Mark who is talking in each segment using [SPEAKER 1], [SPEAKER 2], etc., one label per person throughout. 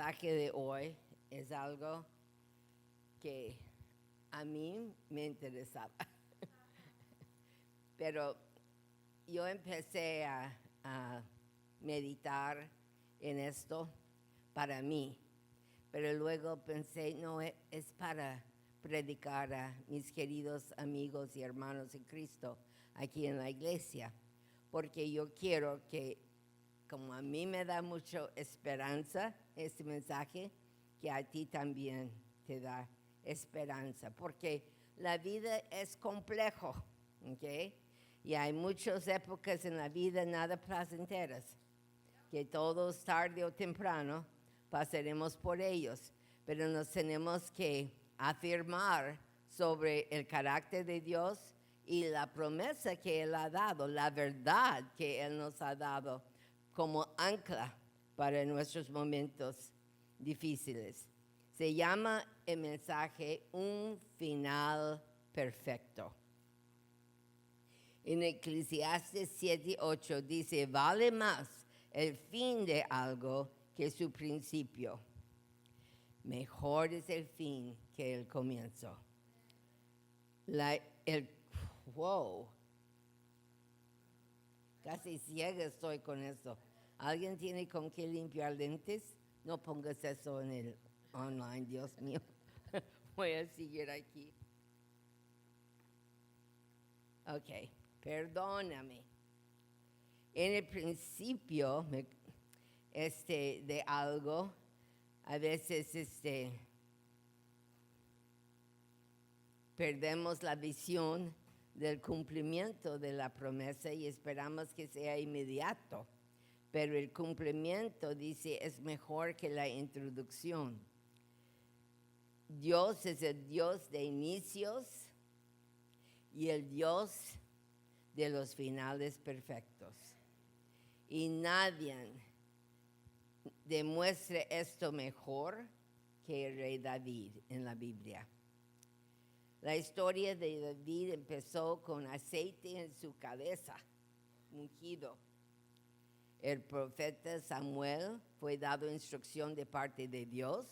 [SPEAKER 1] mensaje de hoy es algo que a mí me interesaba. Pero yo empecé a meditar en esto para mí, pero luego pensé, no, es para predicar a mis queridos amigos y hermanos en Cristo aquí en la iglesia, porque yo quiero que, como a mí me da mucha esperanza este mensaje, que a ti también te da esperanza, porque la vida es complejo, ¿ok? Y hay muchas épocas en la vida nada placenteras, que todos tarde o temprano pasaremos por ellos, pero nos tenemos que afirmar sobre el carácter de Dios y la promesa que Él ha dado, la verdad que Él nos ha dado como ancla para nuestros momentos difíciles. Se llama el mensaje Un final perfecto. En Eclesiastes 7:8 dice, vale más el fin de algo que su principio. Mejor es el fin que el comienzo. Wow, casi ciega estoy con eso. ¿Alguien tiene con qué limpiar lentes? No pongas eso en el online, Dios mío. Voy a seguir aquí. Ok, perdóname. En el principio de algo, a veces perdemos la visión del cumplimiento de la promesa y esperamos que sea inmediato. Pero el cumplimiento, dice, es mejor que la introducción. Dios es el Dios de inicios y el Dios de los finales perfectos. Y nadie demuestra esto mejor que el rey David en la Biblia. La historia de David empezó con aceite en su cabeza, ungido. El profeta Samuel fue dado instrucción de parte de Dios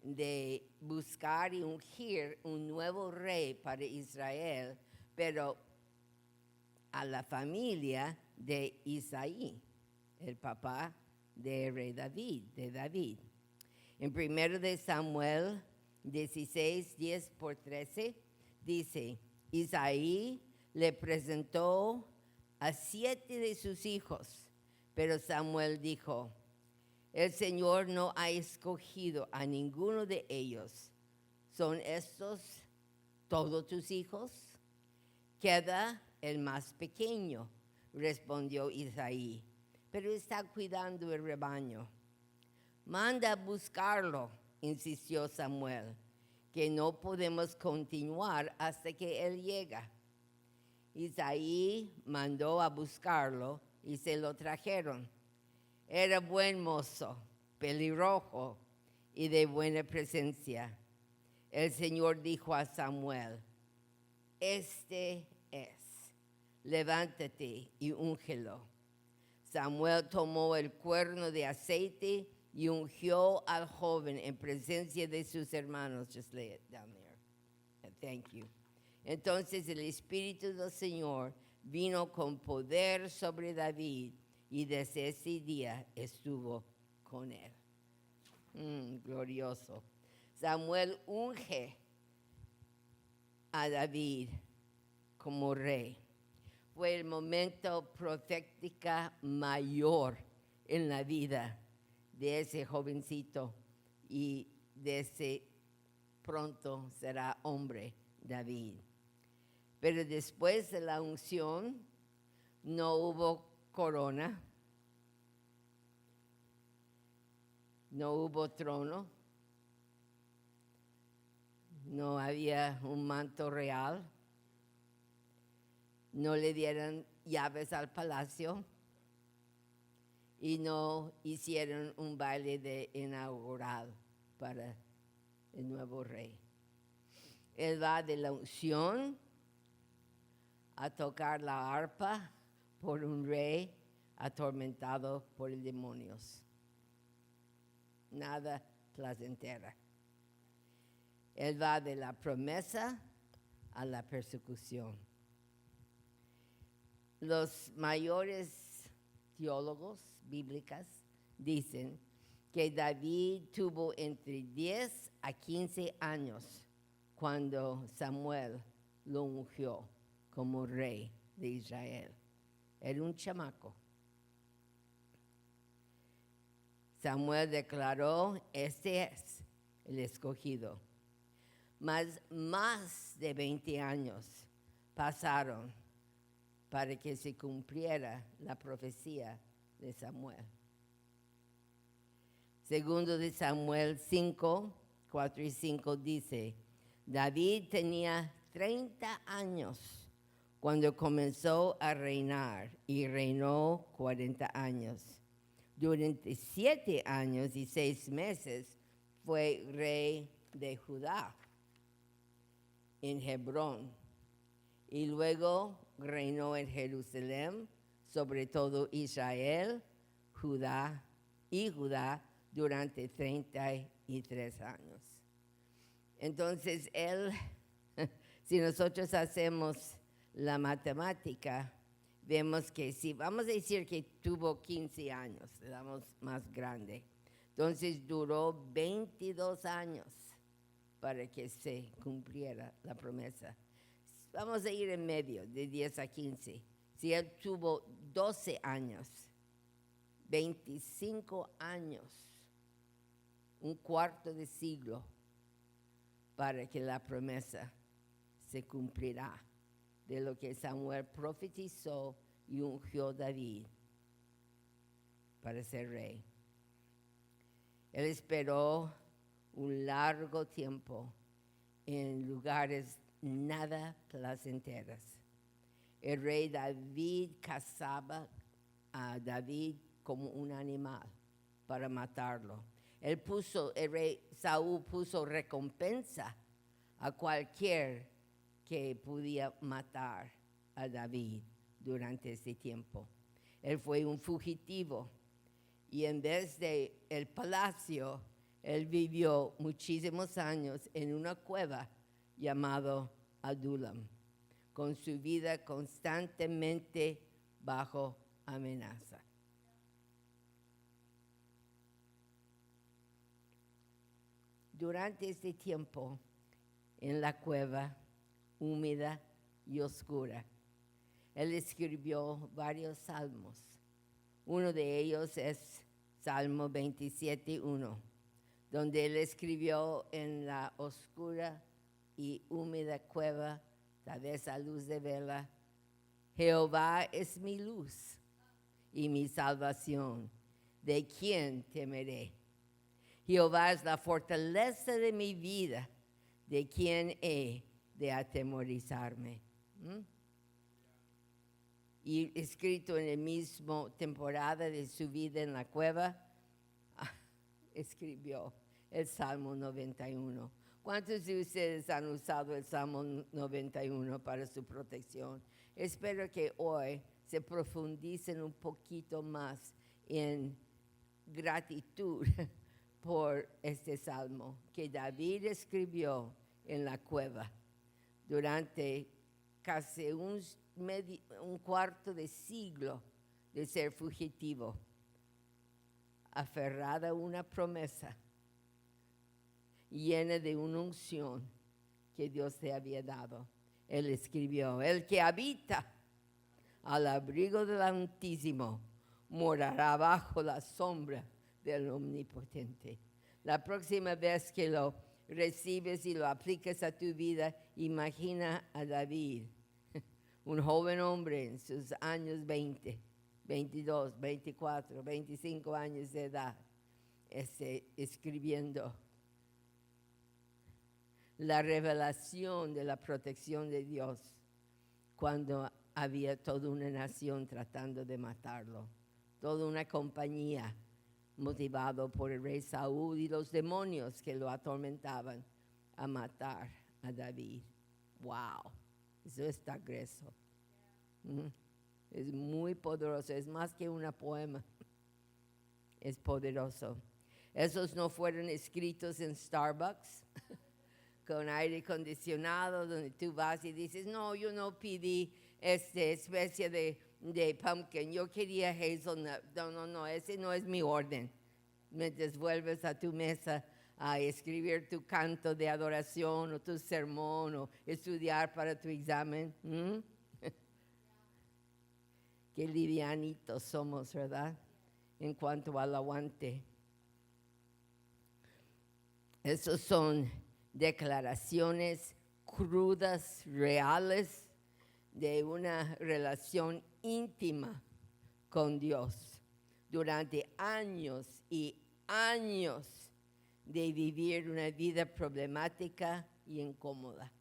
[SPEAKER 1] de buscar y ungir un nuevo rey para Israel, pero a la familia de Isaí, el papá de rey David, de David. En 1 de Samuel 16, 10-13, dice, Isaí le presentó a 7 de sus hijos, pero Samuel dijo, el Señor no ha escogido a ninguno de ellos. ¿Son estos todos tus hijos? Queda el más pequeño, respondió Isaí, pero está cuidando el rebaño. Manda a buscarlo, insistió Samuel, que no podemos continuar hasta que él llega. Isaí mandó a buscarlo y se lo trajeron. Era buen mozo, pelirrojo y de buena presencia. El Señor dijo a Samuel, este es, levántate y úngelo. Samuel tomó el cuerno de aceite y ungió al joven en presencia de sus hermanos. Just lay it down there. Thank you. Entonces el Espíritu del Señor vino con poder sobre David y desde ese día estuvo con él. Glorioso. Samuel unge a David como rey. Fue el momento profética mayor en la vida de ese jovencito y de ese pronto será hombre David. Pero después de la unción no hubo corona, no hubo trono, no había un manto real, no le dieron llaves al palacio y no hicieron un baile de inaugural para el nuevo rey. Él va de la unción a tocar la arpa por un rey atormentado por demonios. nada placentera. Él va de la promesa a la persecución. Los mayores teólogos bíblicos dicen que David tuvo entre 10 a 15 años cuando Samuel lo ungió como rey de Israel. Era un chamaco. Samuel declaró, este es el escogido. Mas más de 20 años pasaron para que se cumpliera la profecía de Samuel. Segundo de Samuel 5, 4 y 5 dice, David tenía 30 años cuando comenzó a reinar y reinó 40 años. Durante 7 años y 6 meses fue rey de Judá en Hebrón y luego reinó en Jerusalén, sobre todo Israel, Judá durante 33 años. Entonces él, si nosotros hacemos la matemática, vemos que si vamos a decir que tuvo 15 años, le damos más grande, entonces duró 22 años para que se cumpliera la promesa. Vamos a ir en medio, de 10 a 15. Si él tuvo 12 años, 25 años, un cuarto de siglo, para que la promesa se cumplirá de lo que Samuel profetizó y ungió a David para ser rey. Él esperó un largo tiempo en lugares nada placenteros. El rey David cazaba a David como un animal para matarlo. El rey Saúl puso recompensa a cualquier que podía matar a David durante ese tiempo. Él fue un fugitivo y en vez de el palacio, él vivió muchísimos años en una cueva llamado Adullam, con su vida constantemente bajo amenaza. Durante este tiempo, en la cueva húmeda y oscura, él escribió varios salmos. Uno de ellos es Salmo 27:1, donde él escribió en la oscura y húmeda cueva, tal vez a luz de vela, Jehová es mi luz y mi salvación, ¿de quién temeré? Jehová es la fortaleza de mi vida, ¿de quién he de atemorizarme? Y escrito en la misma temporada de su vida en la cueva, escribió el Salmo 91. ¿Cuántos de ustedes han usado el Salmo 91 para su protección? Espero que hoy se profundicen un poquito más en gratitud por este salmo que David escribió en la cueva durante casi un cuarto de siglo de ser fugitivo, aferrada a una promesa, llena de una unción que Dios te había dado. Él escribió, el que habita al abrigo del Altísimo morará bajo la sombra del Omnipotente. La próxima vez que lo recibes y lo aplicas a tu vida, imagina a David, un joven hombre en sus años 20, 22, 24, 25 años de edad, escribiendo la revelación de la protección de Dios cuando había toda una nación tratando de matarlo, toda una compañía motivado por el rey Saúl y los demonios que lo atormentaban a matar a David. ¡Wow! Eso está grueso. Es muy poderoso, es más que un poema. Es poderoso. Esos no fueron escritos en Starbucks con aire acondicionado, donde tú vas y dices, no, yo no pedí esta especie de pumpkin, yo quería hazelnut. No, ese no es mi orden. Mientras vuelves a tu mesa a escribir tu canto de adoración o tu sermón o estudiar para tu examen. Qué livianitos somos, ¿verdad? En cuanto al aguante. Esos son declaraciones crudas, reales, de una relación íntima con Dios durante años y años de vivir una vida problemática y incómoda.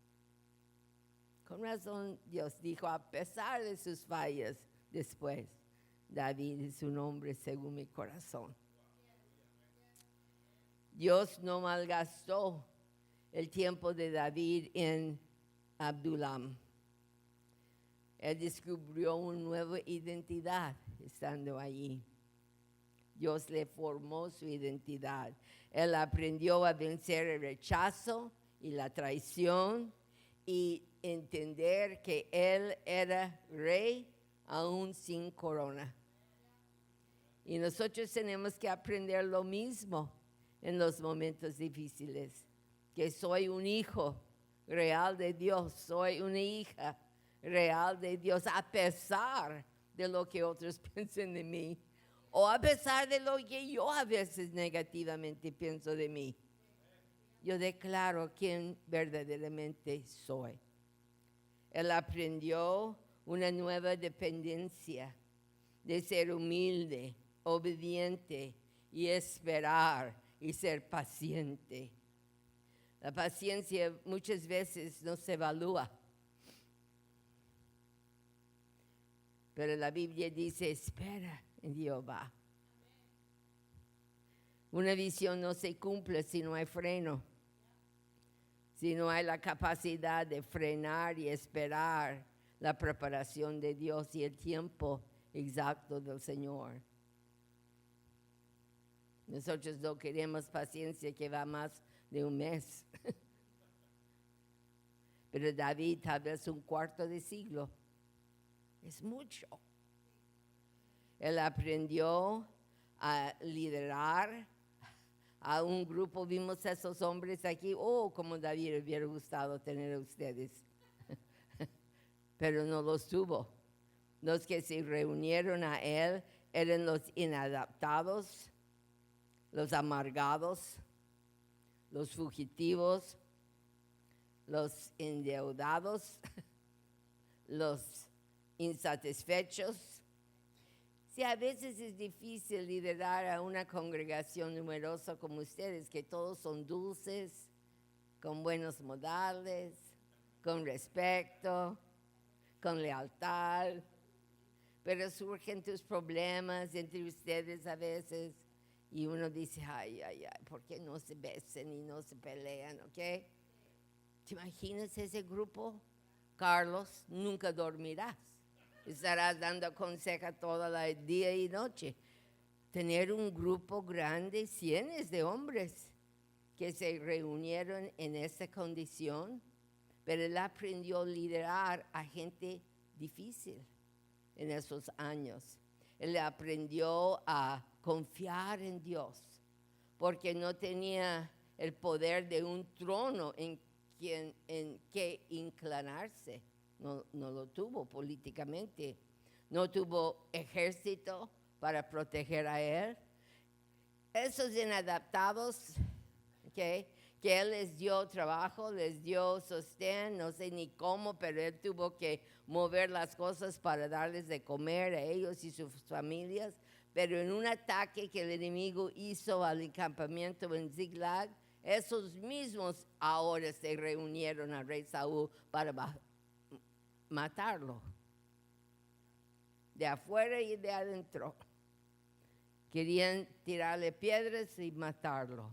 [SPEAKER 1] Con razón Dios dijo, a pesar de sus fallas, después, David es un hombre según mi corazón. Dios no malgastó el tiempo de David en Adulam. Él descubrió una nueva identidad estando allí. Dios le formó su identidad. Él aprendió a vencer el rechazo y la traición y entender que él era rey aún sin corona. Y nosotros tenemos que aprender lo mismo en los momentos difíciles, que soy un hijo real de Dios, soy una hija real de Dios, a pesar de lo que otros piensen de mí, o a pesar de lo que yo a veces negativamente pienso de mí. Yo declaro quién verdaderamente soy. Él aprendió una nueva dependencia de ser humilde, obediente y esperar y ser paciente. La paciencia muchas veces no se evalúa, pero la Biblia dice, espera en Jehová. Una visión no se cumple si no hay freno, si no hay la capacidad de frenar y esperar la preparación de Dios y el tiempo exacto del Señor. Nosotros no queremos paciencia que va más de un mes. Pero David tal vez un cuarto de siglo. Es mucho. Él aprendió a liderar a un grupo. Vimos a esos hombres aquí. Oh, como David hubiera gustado tener a ustedes. Pero no los tuvo. Los que se reunieron a él eran los inadaptados, los amargados, los fugitivos, los endeudados, los insatisfechos. Sí, a veces es difícil liderar a una congregación numerosa como ustedes, que todos son dulces, con buenos modales, con respeto, con lealtad, pero surgen tus problemas entre ustedes a veces y uno dice, ay, ¿por qué no se besan y no se pelean, ok? ¿Te imaginas ese grupo? Carlos, nunca dormirás. Estarás dando consejo todo el día y noche. Tener un grupo grande, cientos de hombres que se reunieron en esa condición, pero él aprendió a liderar a gente difícil en esos años. Él aprendió a confiar en Dios, porque no tenía el poder de un trono en que inclinarse. No lo tuvo políticamente. No tuvo ejército para proteger a él. Esos inadaptados, ¿okay?, que él les dio trabajo, les dio sostén, no sé ni cómo, pero él tuvo que mover las cosas para darles de comer a ellos y sus familias. Pero en un ataque que el enemigo hizo al campamento en Ziklag, esos mismos ahora se reunieron al rey Saúl para matarlo, de afuera y de adentro. Querían tirarle piedras y matarlo.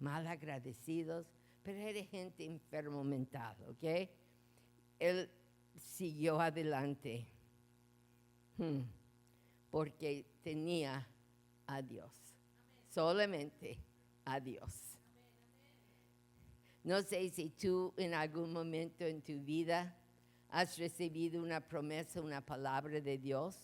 [SPEAKER 1] Mal agradecidos, pero era gente enfermo mental, ¿ok? Él siguió adelante porque tenía a Dios. solamente a Dios. No sé si tú en algún momento en tu vida has recibido una promesa, una palabra de Dios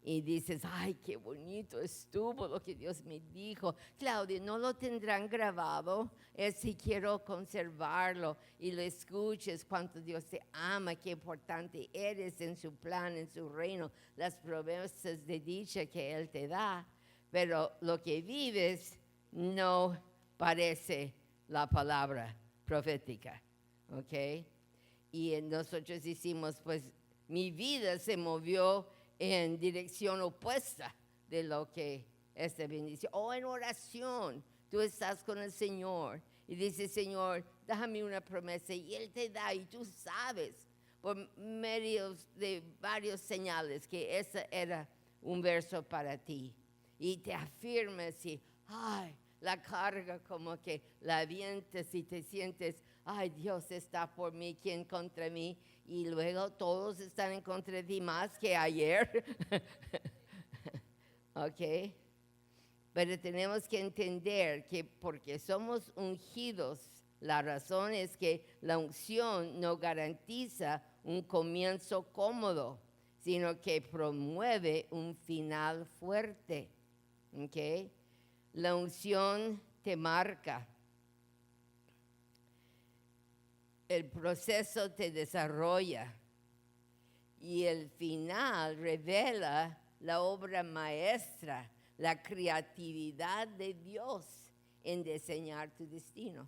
[SPEAKER 1] y dices, ay, qué bonito estuvo lo que Dios me dijo. Claudia, no lo tendrán grabado, es si quiero conservarlo y lo escuches, cuánto Dios te ama, qué importante eres en su plan, en su reino, las promesas de dicha que Él te da, pero lo que vives no parece la palabra profética, ¿ok? Y nosotros hicimos, pues, mi vida se movió en dirección opuesta de lo que esta bendición. O en oración, tú estás con el Señor y dices, Señor, déjame una promesa y Él te da y tú sabes por medio de varios señales que ese era un verso para ti. Y te afirmas y, ay, la carga como que la avientas y te sientes, ay, Dios está por mí, ¿quién contra mí? Y luego todos están en contra de ti más que ayer. ¿Ok? Pero tenemos que entender que porque somos ungidos, la razón es que la unción no garantiza un comienzo cómodo, sino que promueve un final fuerte. ¿Ok? La unción te marca. El proceso te desarrolla y el final revela la obra maestra, la creatividad de Dios en diseñar tu destino.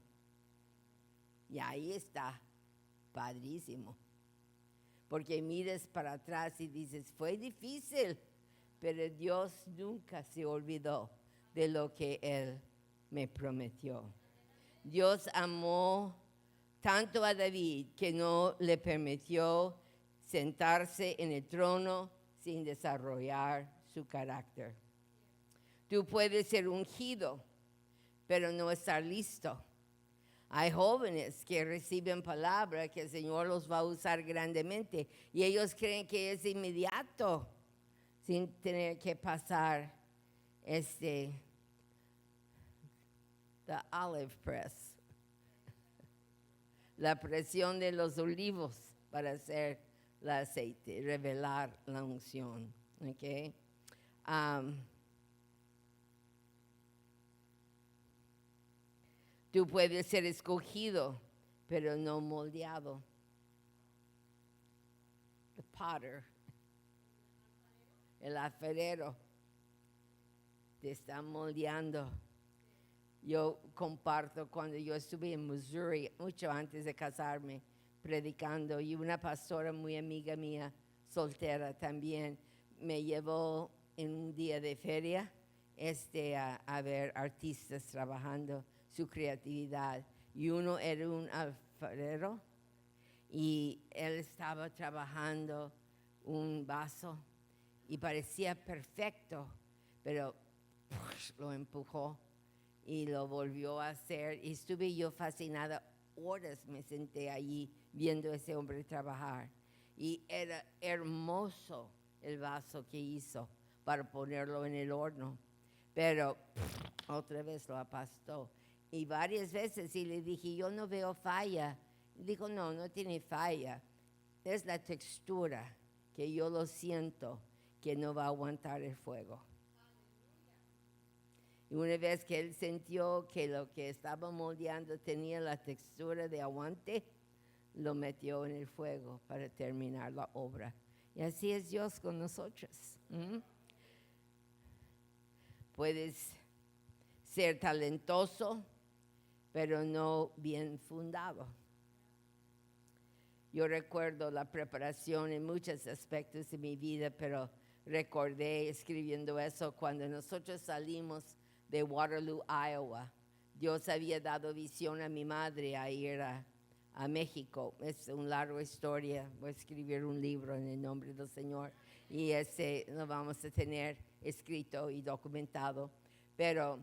[SPEAKER 1] Y ahí está, padrísimo. Porque miras para atrás y dices, fue difícil, pero Dios nunca se olvidó de lo que Él me prometió. Dios amó tanto a David que no le permitió sentarse en el trono sin desarrollar su carácter. Tú puedes ser ungido, pero no estar listo. Hay jóvenes que reciben palabra que el Señor los va a usar grandemente y ellos creen que es inmediato, sin tener que pasar the olive press. La presión de los olivos para hacer el aceite, revelar la unción. ¿Okay? Tú puedes ser escogido, pero no moldeado. The potter, el alfarero, te está moldeando. Yo comparto cuando yo estuve en Missouri, mucho antes de casarme, predicando, y una pastora muy amiga mía, soltera también, me llevó en un día de feria a ver artistas trabajando su creatividad. Y uno era un alfarero y él estaba trabajando un vaso y parecía perfecto, pero lo empujó y lo volvió a hacer y estuve yo fascinada, horas me senté allí viendo a ese hombre trabajar y era hermoso el vaso que hizo para ponerlo en el horno, pero otra vez lo apastó y varias veces y le dije, yo no veo falla. Y dijo, no, no tiene falla, es la textura que yo lo siento que no va a aguantar el fuego. Y una vez que él sintió que lo que estaba moldeando tenía la textura de aguante, lo metió en el fuego para terminar la obra. Y así es Dios con nosotros. Puedes ser talentoso, pero no bien fundado. Yo recuerdo la preparación en muchos aspectos de mi vida, pero recordé escribiendo eso cuando nosotros salimos de Waterloo, Iowa. Dios había dado visión a mi madre a ir a México. Es una larga historia. Voy a escribir un libro en el nombre del Señor y ese lo vamos a tener escrito y documentado. Pero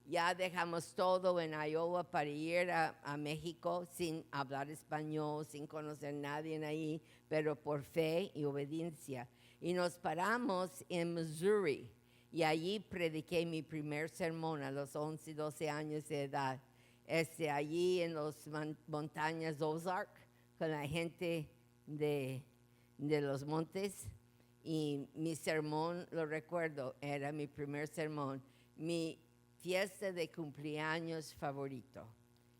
[SPEAKER 1] ya dejamos todo en Iowa para ir a México sin hablar español, sin conocer a nadie ahí, pero por fe y obediencia. Y nos paramos en Missouri. y allí prediqué mi primer sermón a los 11, 12 años de edad. Allí en las montañas Ozark, con la gente de los montes. Y mi sermón, lo recuerdo, era mi primer sermón, mi fiesta de cumpleaños favorito.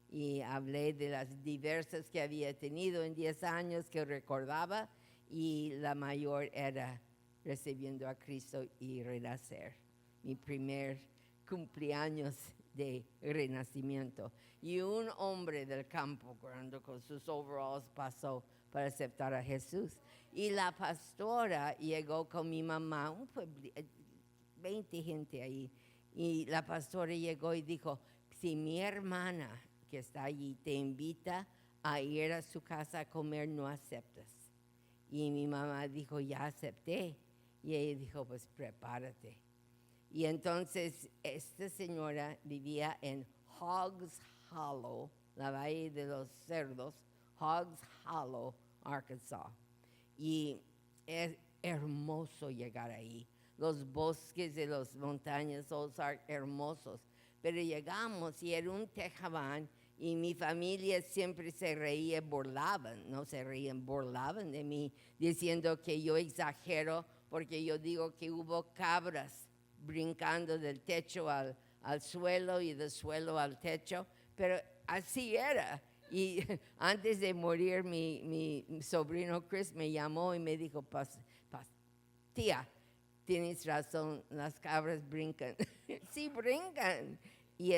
[SPEAKER 1] Y hablé de las diversas que había tenido en 10 años que recordaba, y la mayor era recibiendo a Cristo y renacer. Mi primer cumpleaños de renacimiento. Y un hombre del campo, cuando con sus overalls pasó para aceptar a Jesús. Y la pastora llegó con mi mamá, 20 gente ahí. Y la pastora llegó y dijo, si mi hermana que está allí te invita a ir a su casa a comer, no aceptas. Y mi mamá dijo, ya acepté. Y ella dijo, pues prepárate. Y entonces esta señora vivía en Hogs Hollow, la Valle de los Cerdos, Hogs Hollow, Arkansas. Y es hermoso llegar ahí. Los bosques de las montañas Ozark, hermosos. Pero llegamos y era un tejabán, y mi familia siempre se reía, burlaban de mí, diciendo que yo exagero, porque yo digo que hubo cabras brincando del techo al suelo y del suelo al techo, pero así era. Y antes de morir, mi sobrino Chris me llamó y me dijo, tía, tienes razón, las cabras brincan. Sí, brincan. Y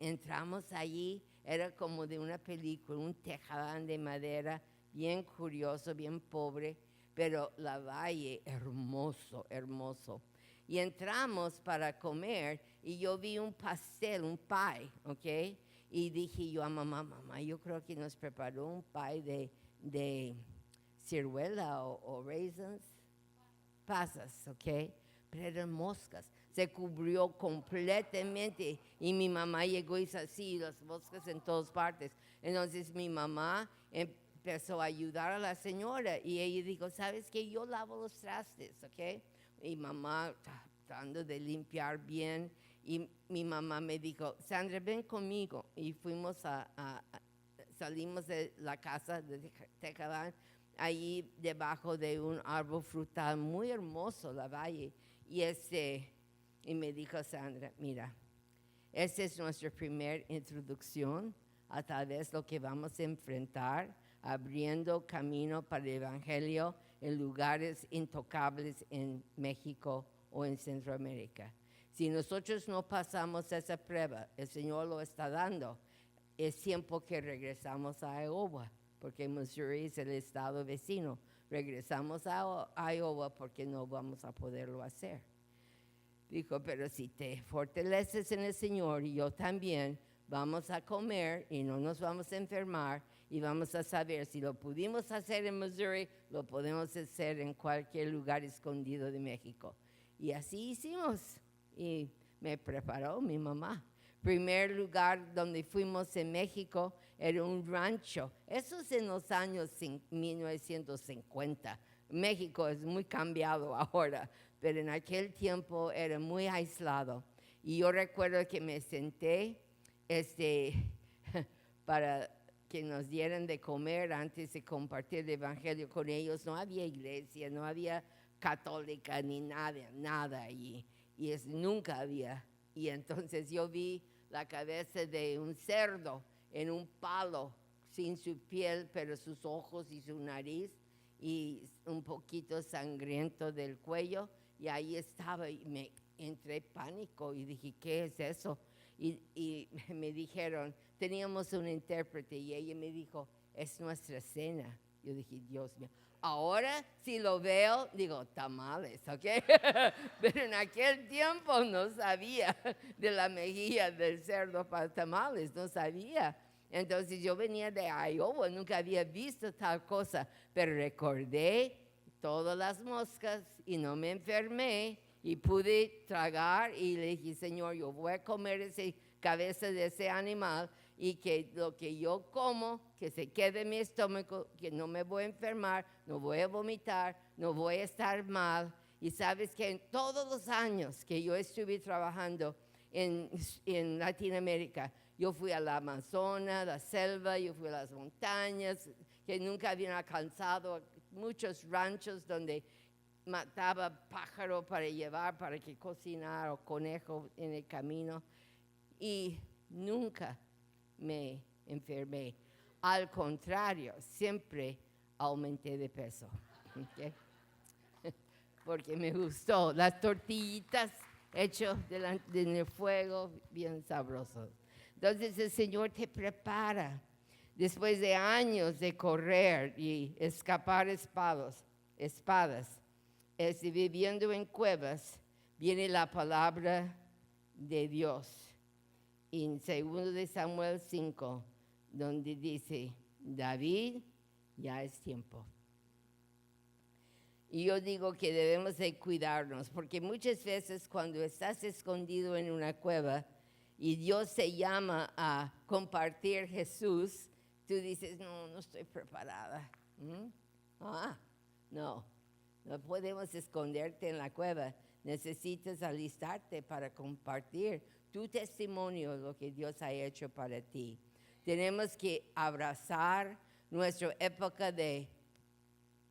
[SPEAKER 1] entramos allí, era como de una película, un tejadán de madera, bien curioso, bien pobre, pero la valle hermoso, hermoso. Y entramos para comer y yo vi un pastel, un pie, ¿ok? Y dije yo a mamá, yo creo que nos preparó un pie de ciruela o raisins, pasas, ¿ok? Pero eran moscas, se cubrió completamente, y mi mamá llegó y hizo así, las moscas en todas partes. Entonces mi mamá empezó a ayudar a la señora y ella dijo, ¿sabes qué? Yo lavo los trastes, ¿ok? Y mamá tratando de limpiar bien, y mi mamá me dijo, Sandra, ven conmigo. Y fuimos salimos de la casa de Tejabán, allí debajo de un árbol frutal muy hermoso, la valle. Y me dijo Sandra, mira, esta es nuestra primera introducción a tal vez lo que vamos a enfrentar, abriendo camino para el Evangelio en lugares intocables en México o en Centroamérica. Si nosotros no pasamos esa prueba, el Señor lo está dando, es tiempo que regresamos a Iowa, porque Missouri es el estado vecino. Regresamos a Iowa porque no vamos a poderlo hacer. Dijo, pero si te fortaleces en el Señor y yo también, vamos a comer y no nos vamos a enfermar, y vamos a saber si lo pudimos hacer en Missouri, lo podemos hacer en cualquier lugar escondido de México. Y así hicimos, y me preparó mi mamá. Primer lugar donde fuimos en México era un rancho. Eso es en los años 1950. México es muy cambiado ahora, pero en aquel tiempo era muy aislado. Y yo recuerdo que me senté para que nos dieran de comer antes de compartir el evangelio con ellos. No había iglesia, no había católica ni nada allí. Y nunca había. Y entonces yo vi la cabeza de un cerdo en un palo, sin su piel, pero sus ojos y su nariz, y un poquito sangriento del cuello. Y ahí estaba, y me entré pánico y dije, ¿qué es eso? Y me dijeron, teníamos un intérprete, y ella me dijo, es nuestra cena. Yo dije, Dios mío. Ahora, si lo veo, digo, tamales, ¿ok? Pero en aquel tiempo no sabía de la mejilla del cerdo para tamales, no sabía. Entonces yo venía de Iowa, nunca había visto tal cosa, pero recordé todas las moscas y no me enfermé y pude tragar, y le dije, Señor, yo voy a comer esa cabeza de ese animal, y que lo que yo como, que se quede en mi estómago, que no me voy a enfermar, no voy a vomitar, no voy a estar mal. Y sabes que en todos los años que yo estuve trabajando en Latinoamérica, yo fui a la Amazonas, la selva, yo fui a las montañas, que nunca habían alcanzado muchos ranchos donde mataba pájaro para llevar, para que cocinar, o conejo en el camino. Y nunca me enfermé. Al contrario, siempre aumenté de peso. ¿Okay? Porque me gustó. Las tortillitas hechas en el fuego, bien sabrosos. Entonces el Señor te prepara. Después de años de correr y escapar espadas, viviendo en cuevas, viene la palabra de Dios. En 2 de Samuel 5, donde dice, David, ya es tiempo. Y yo digo que debemos de cuidarnos, porque muchas veces cuando estás escondido en una cueva y Dios te llama a compartir Jesús, tú dices, no estoy preparada. No podemos esconderte en la cueva. Necesitas alistarte para compartir tu testimonio, lo que Dios ha hecho para ti. Tenemos que abrazar nuestra época de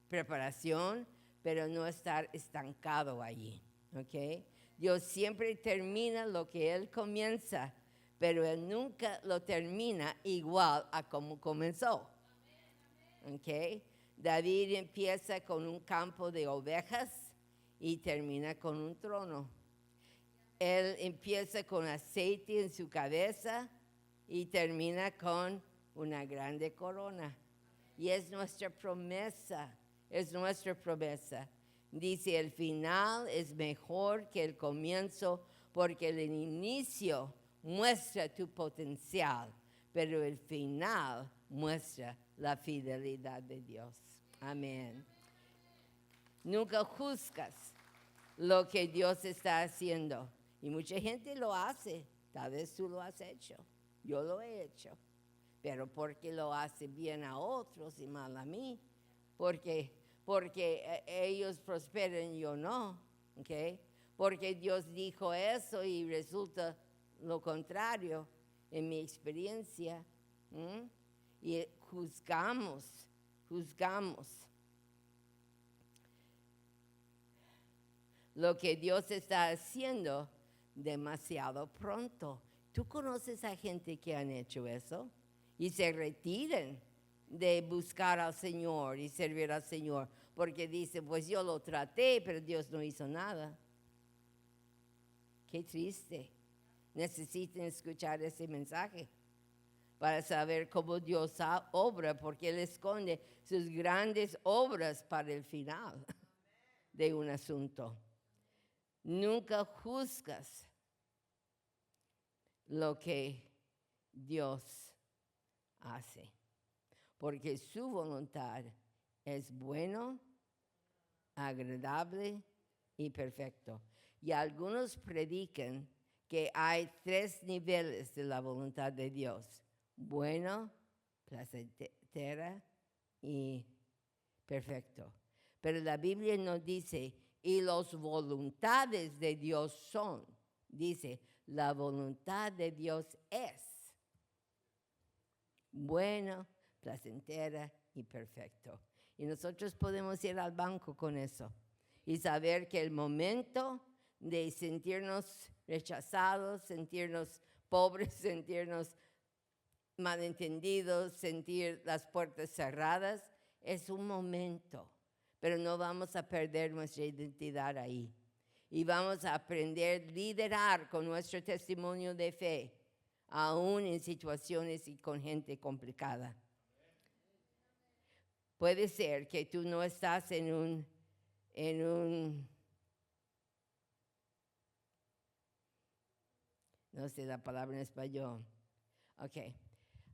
[SPEAKER 1] preparación, pero no estar estancado allí, ¿ok? Dios siempre termina lo que Él comienza, pero Él nunca lo termina igual a como comenzó, ¿ok? David empieza con un campo de ovejas y termina con un trono. Él empieza con aceite en su cabeza y termina con una grande corona. Y es nuestra promesa, Dice, el final es mejor que el comienzo, porque el inicio muestra tu potencial, pero el final muestra la fidelidad de Dios. Amén. Nunca juzgas lo que Dios está haciendo. Y mucha gente lo hace. Tal vez tú lo has hecho. Yo lo he hecho. Pero porque lo hace bien a otros y mal a mí. Porque ellos prosperan y yo no. ¿Okay? Porque Dios dijo eso y resulta lo contrario en mi experiencia. Y juzgamos. Lo que Dios está haciendo demasiado pronto. ¿Tú conoces a gente que han hecho eso? Y se retiran de buscar al Señor y servir al Señor, porque dicen, pues yo lo traté, pero Dios no hizo nada. Qué triste. Necesitan escuchar ese mensaje para saber cómo Dios obra, porque Él esconde sus grandes obras para el final de un asunto. Nunca juzgas lo que Dios hace, porque su voluntad es bueno, agradable y perfecto. Y algunos predican que hay 3 niveles de la voluntad de Dios: bueno, placentera y perfecto. Pero la Biblia nos dice, y las voluntades de Dios son. Dice, la voluntad de Dios es bueno, placentera y perfecto. Y nosotros podemos ir al banco con eso y saber que el momento de sentirnos rechazados, sentirnos pobres, sentirnos malentendidos, sentir las puertas cerradas, es un momento. Pero no vamos a perder nuestra identidad ahí. Y vamos a aprender a liderar con nuestro testimonio de fe, aún en situaciones y con gente complicada. Puede ser que tú no estás en un no sé la palabra en español. Ok.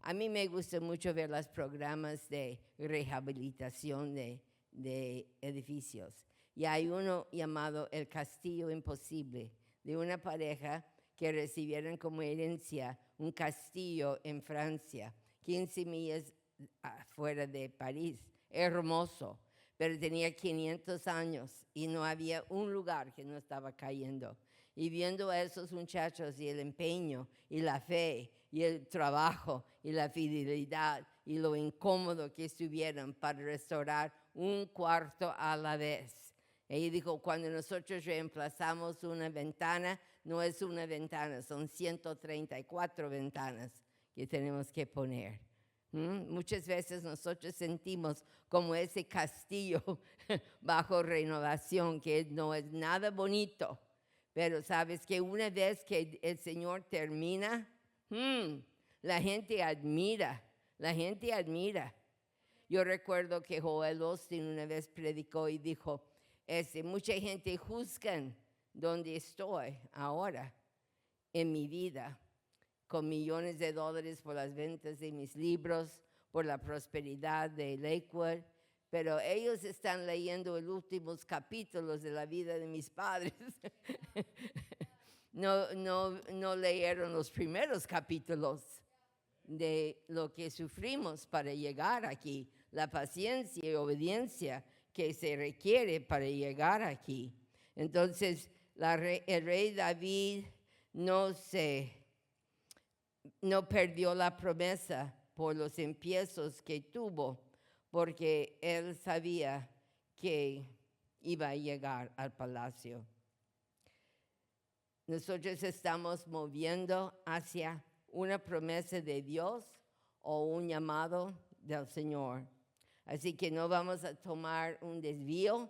[SPEAKER 1] A mí me gusta mucho ver los programas de rehabilitación de edificios. Y hay uno llamado El Castillo Imposible, de una pareja que recibieron como herencia un castillo en Francia, 15 millas afuera de París. Hermoso. pero tenía 500 años y no había un lugar que no estaba cayendo. Y viendo a esos muchachos y el empeño y la fe y el trabajo y la fidelidad y lo incómodo que estuvieron para restaurar un cuarto a la vez. Ella dijo, cuando nosotros reemplazamos una ventana, no es una ventana, son 134 ventanas que tenemos que poner. Muchas veces nosotros sentimos como ese castillo bajo renovación, que no es nada bonito. Pero sabes que una vez que el Señor termina, la gente admira, la gente admira. Yo recuerdo que Joel Osteen una vez predicó y dijo, mucha gente juzga donde estoy ahora en mi vida, con millones de dólares por las ventas de mis libros, por la prosperidad de Lakewood, pero ellos están leyendo los últimos capítulos de la vida de mis padres. No leyeron los primeros capítulos de lo que sufrimos para llegar aquí, la paciencia y obediencia que se requiere para llegar aquí. Entonces, el rey David no perdió la promesa por los empiezos que tuvo, porque él sabía que iba a llegar al palacio. Nosotros estamos moviendo hacia una promesa de Dios o un llamado del Señor. Así que no vamos a tomar un desvío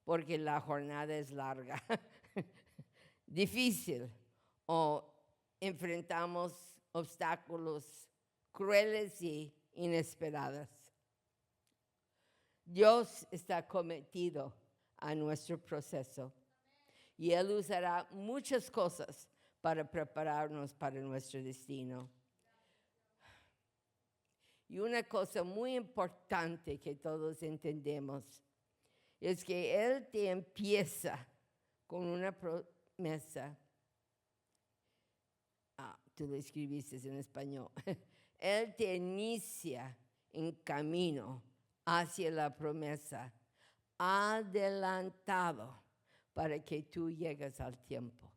[SPEAKER 1] porque la jornada es larga, difícil, o enfrentamos obstáculos crueles y inesperados. Dios está cometido a nuestro proceso y Él usará muchas cosas para prepararnos para nuestro destino. Y una cosa muy importante que todos entendemos es que Él te empieza con una promesa. Tú lo escribiste en español. Él te inicia en camino hacia la promesa, adelantado para que tú llegues al tiempo.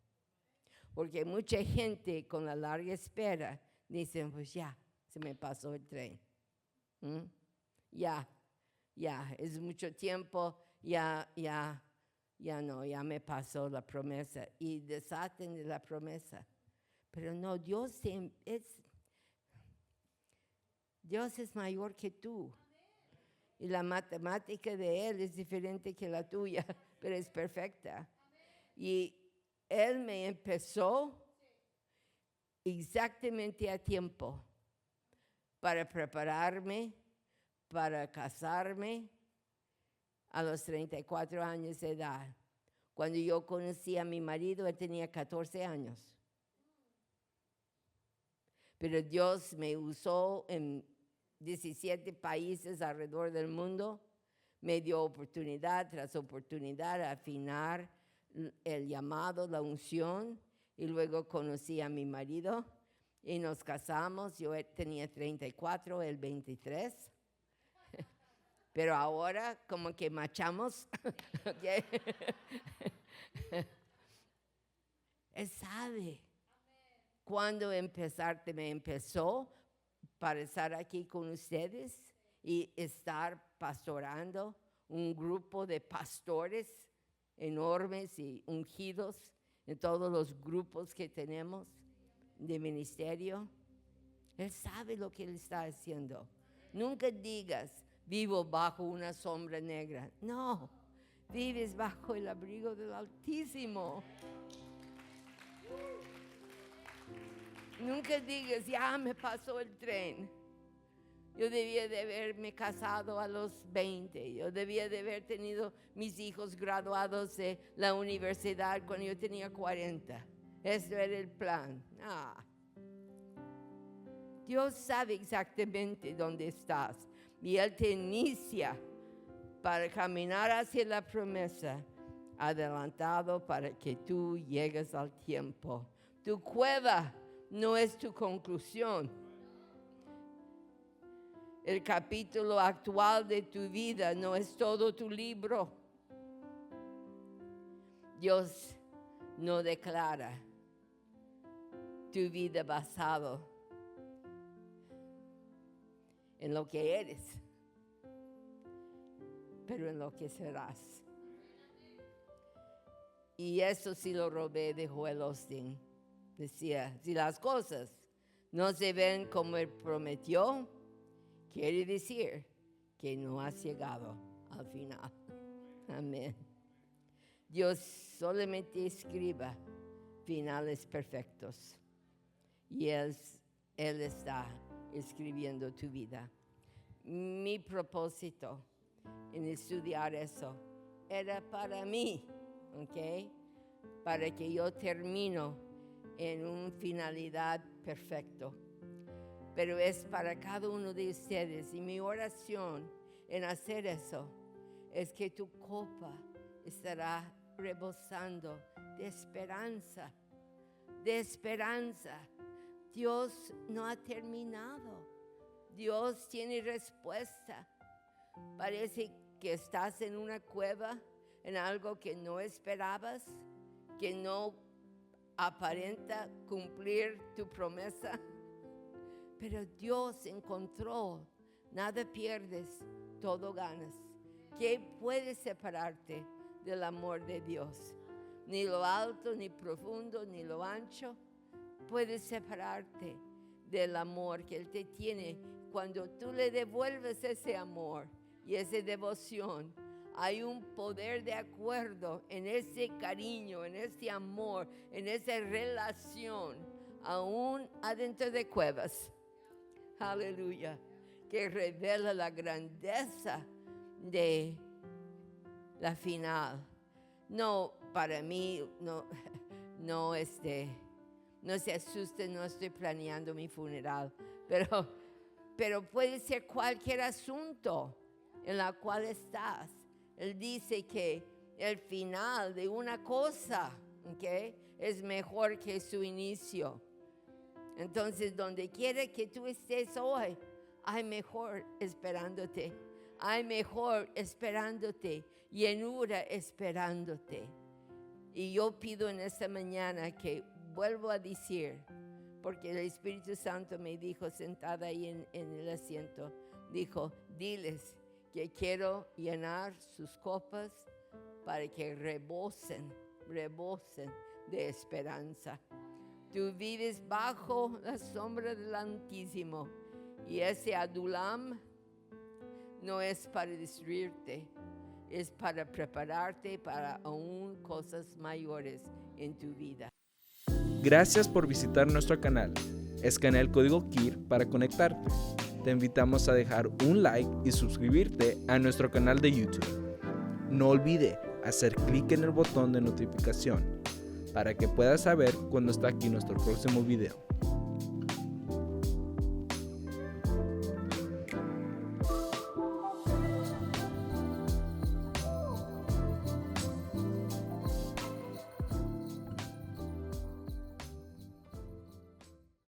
[SPEAKER 1] Porque mucha gente con la larga espera dicen, pues ya, se me pasó el tren. Ya, es mucho tiempo, ya me pasó la promesa. Y desaten de la promesa. Pero no, Dios es mayor que tú. Y la matemática de Él es diferente que la tuya, pero es perfecta. Y Él me empezó exactamente a tiempo para prepararme, para casarme a los 34 años de edad. Cuando yo conocí a mi marido, él tenía 14 años. Pero Dios me usó en 17 países alrededor del mundo, me dio oportunidad tras oportunidad a afinar el llamado, la unción, y luego conocí a mi marido y nos casamos. Yo tenía 34, él 23, pero ahora como que machamos. Okay. Él sabe cuándo empezarte, me empezó para estar aquí con ustedes y estar pastorando un grupo de pastores enormes y ungidos en todos los grupos que tenemos de ministerio. Él sabe lo que Él está haciendo. Nunca digas, vivo bajo una sombra negra. No, vives bajo el abrigo del Altísimo. Nunca digas, ya me pasó el tren. Yo debía de haberme casado a los 20. Yo debía de haber tenido mis hijos graduados de la universidad cuando yo tenía 40. Eso era el plan. Dios sabe exactamente dónde estás. Y Él te inicia para caminar hacia la promesa, adelantado para que tú llegues al tiempo. Tu cueva no es tu conclusión. El capítulo actual de tu vida no es todo tu libro. Dios no declara tu vida basado en lo que eres, pero en lo que serás. Y eso sí lo robé de Joel Osteen. Decía, si las cosas no se ven como Él prometió, quiere decir que no has llegado al final. Amén. Dios solamente escriba finales perfectos. Y Él está escribiendo tu vida. Mi propósito en estudiar eso era para mí, ¿ok? Para que yo termino en una finalidad perfecta. Pero es para cada uno de ustedes. Y mi oración en hacer eso es que tu copa estará rebosando de esperanza. De esperanza. Dios no ha terminado. Dios tiene respuesta. Parece que estás en una cueva, en algo que no esperabas, que no aparenta cumplir tu promesa. Pero Dios encontró, nada pierdes, todo ganas. ¿Qué puede separarte del amor de Dios? Ni lo alto, ni profundo, ni lo ancho puede separarte del amor que Él te tiene. Cuando tú le devuelves ese amor y esa devoción, hay un poder de acuerdo en ese cariño, en ese amor, en esa relación, aún adentro de cuevas. Aleluya, que revela la grandeza de la final. No, para mí, no se asusten, no estoy planeando mi funeral, pero puede ser cualquier asunto en la cual estás. Él dice que el final de una cosa, ¿okay?, es mejor que su inicio. Entonces, donde quiera que tú estés hoy, hay mejor esperándote. Hay mejor esperándote. Llenura esperándote. Y yo pido en esta mañana que vuelvo a decir, porque el Espíritu Santo me dijo, sentada ahí en el asiento, dijo, diles que quiero llenar sus copas para que rebosen de esperanza. Tú vives bajo la sombra del Altísimo y ese Adulam no es para destruirte, es para prepararte para aún cosas mayores en tu vida.
[SPEAKER 2] Gracias por visitar nuestro canal. Escanea el código KIR para conectarte. Te invitamos a dejar un like y suscribirte a nuestro canal de YouTube. No olvide hacer clic en el botón de notificación para que puedas saber cuando está aquí nuestro próximo video.